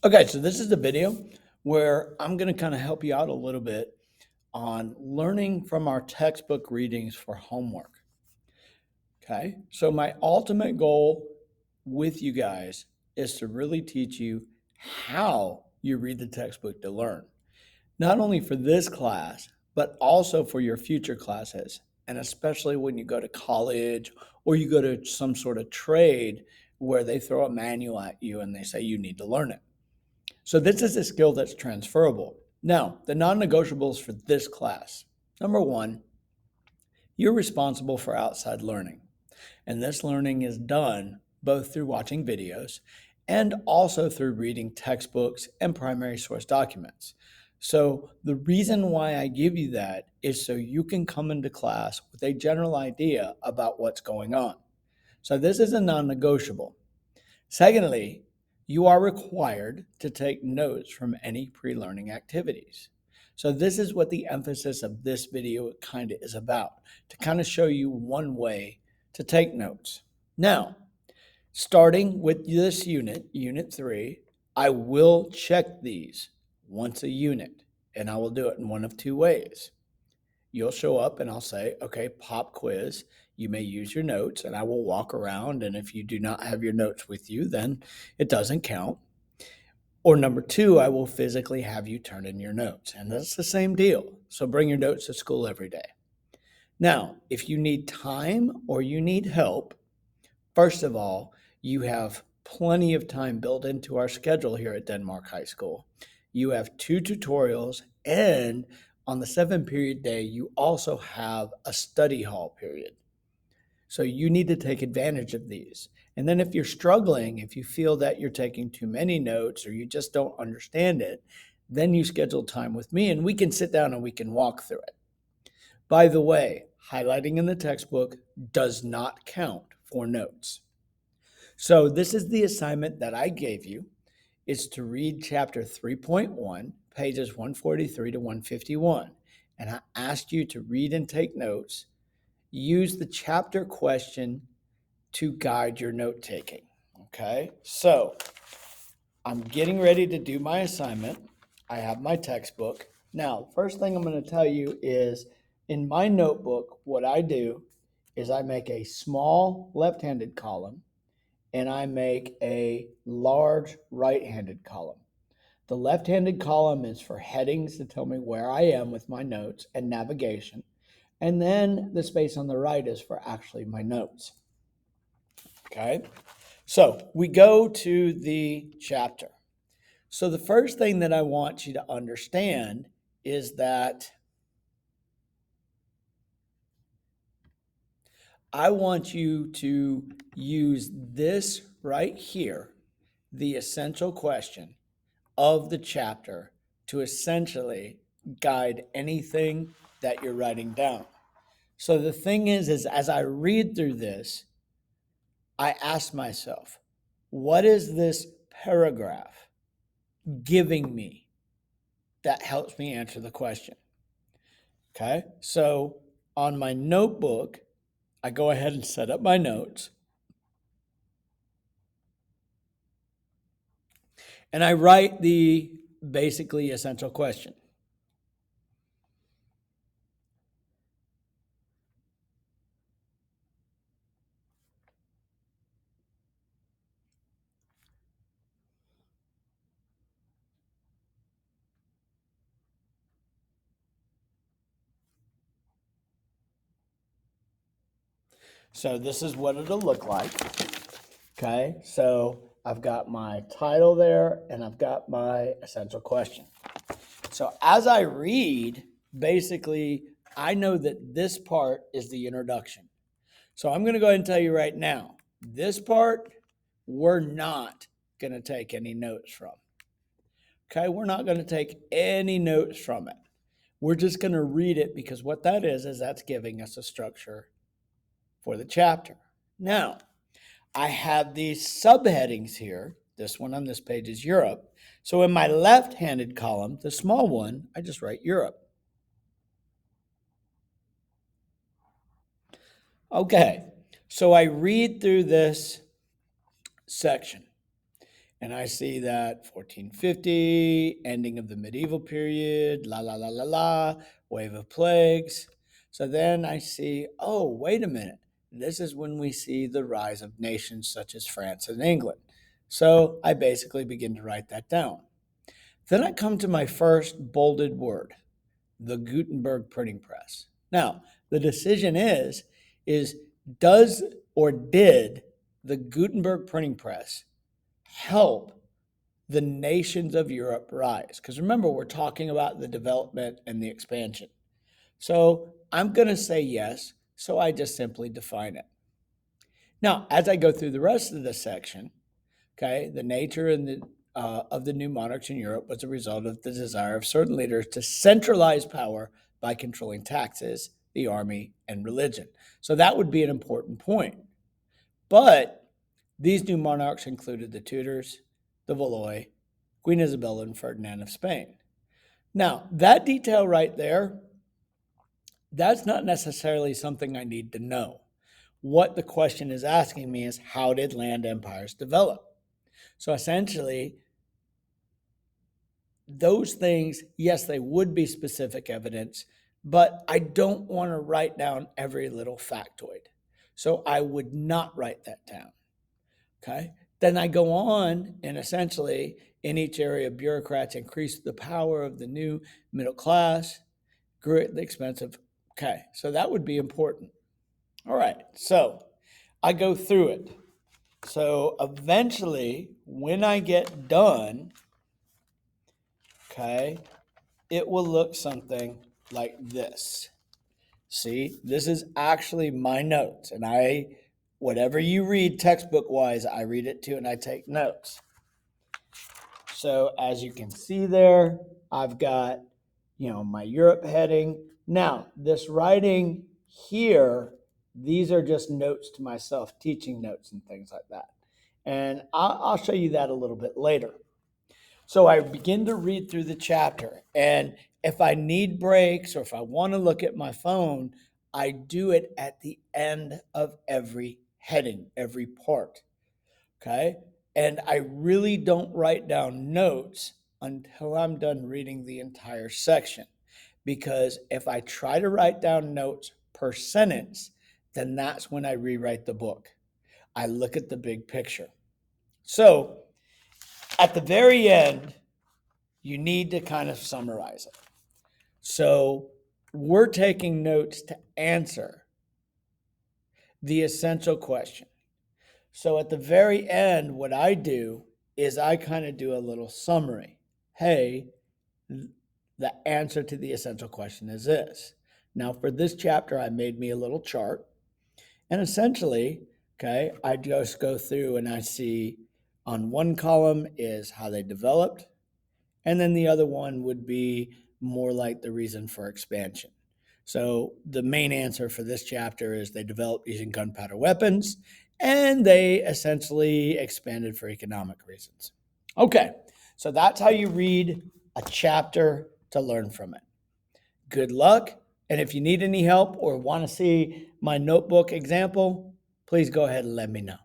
Okay, so this is a video where I'm going to kind of help you out a little bit on learning from our textbook readings for homework. Okay, so my ultimate goal with you guys is to really teach you how you read the textbook to learn, not only for this class, but also for your future classes. And especially when you go to college or you go to some sort of trade where they throw a manual at you and they say you need to learn it. So this is a skill that's transferable. Now, the non-negotiables for this class. Number one, you're responsible for outside learning. And this learning is done both through watching videos and also through reading textbooks and primary source documents. So the reason why I give you that is so you can come into class with a general idea about what's going on. So this is a non-negotiable. Secondly, you are required to take notes from any pre-learning activities. So this is what the emphasis of this video kind of is about, to kind of show you one way to take notes. Now, starting with this unit, Unit 3, I will check these once a unit, and I will do it in one of two ways. You'll show up and I'll say, okay, pop quiz. You may use your notes and I will walk around. And if you do not have your notes with you, then it doesn't count. Or number two, I will physically have you turn in your notes. And that's the same deal. So bring your notes to school every day. Now, if you need time or you need help, first of all, you have plenty of time built into our schedule here at Denmark High School. You have 2 tutorials, and on the 7 period day, you also have a study hall period. So you need to take advantage of these. And then if you're struggling, if you feel that you're taking too many notes or you just don't understand it, then you schedule time with me and we can sit down and we can walk through it. By the way, highlighting in the textbook does not count for notes. So this is the assignment that I gave you, is to read chapter 3.1, pages 143 to 151. And I asked you to read and take notes. Use the chapter question to guide your note taking. Okay, so I'm getting ready to do my assignment. I have my textbook. Now, first thing I'm going to tell you is in my notebook, what I do is I make a small left-handed column and I make a large right-handed column. The left-handed column is for headings to tell me where I am with my notes and navigation. And then the space on the right is for actually my notes. Okay, so we go to the chapter. So the first thing that I want you to understand is that I want you to use this right here, the essential question of the chapter, to essentially guide anything that you're writing down. So the thing is as I read through this, I ask myself, what is this paragraph giving me that helps me answer the question? Okay, so on my notebook, I go ahead and set up my notes and I write the basically essential question. So this is what it'll look like. Okay, so I've got my title there and I've got my essential question. So as I read, basically, I know that this part is the introduction. So I'm going to go ahead and tell you right now, this part, we're not going to take any notes from. Okay, we're not going to take any notes from it. We're just going to read it because what that is that's giving us a structure for the chapter. Now, I have these subheadings here. This one on this page is Europe. So in my left-handed column, the small one, I just write Europe. Okay, so I read through this section. And I see that 1450, ending of the medieval period, la, la, la, la, la, wave of plagues. So then I see, oh, wait a minute. This is when we see the rise of nations such as France and England. So I basically begin to write that down. Then I come to my first bolded word, the Gutenberg printing press. Now, the decision is does or did the Gutenberg printing press help the nations of Europe rise? Because remember, we're talking about the development and the expansion. So I'm going to say yes, so I just simply define it. Now, as I go through the rest of the section, okay, the nature of the new monarchs in Europe was a result of the desire of certain leaders to centralize power by controlling taxes, the army, and religion. So that would be an important point. But these new monarchs included the Tudors, the Valois, Queen Isabella, and Ferdinand of Spain. Now, that detail right there, that's not necessarily something I need to know. What the question is asking me is, how did land empires develop? So essentially, those things, yes, they would be specific evidence, but I don't want to write down every little factoid. So I would not write that down. Okay. Then I go on and essentially in each area, bureaucrats increased the power of the new middle class, grew at the expense of. Okay. So that would be important. All right. So I go through it. So eventually, when I get done, okay, it will look something like this. See, this is actually my notes, and whatever you read textbook wise, I read it too and I take notes. So as you can see there, I've got, my Europe heading. Now, this writing here, these are just notes to myself, teaching notes and things like that. And I'll show you that a little bit later. So I begin to read through the chapter, and if I need breaks or if I want to look at my phone, I do it at the end of every heading, every part. Okay? And I really don't write down notes until I'm done reading the entire section. Because if I try to write down notes per sentence, then that's when I rewrite the book. I look at the big picture. So at the very end, you need to kind of summarize it. So we're taking notes to answer the essential question. So at the very end, what I do is I kind of do a little summary. Hey, the answer to the essential question is this. Now for this chapter, I made me a little chart. And essentially, okay, I just go through and I see on one column is how they developed. And then the other one would be more like the reason for expansion. So the main answer for this chapter is they developed using gunpowder weapons, and they essentially expanded for economic reasons. Okay, so that's how you read a chapter to learn from it. Good luck. And if you need any help or want to see my notebook example, please go ahead and let me know.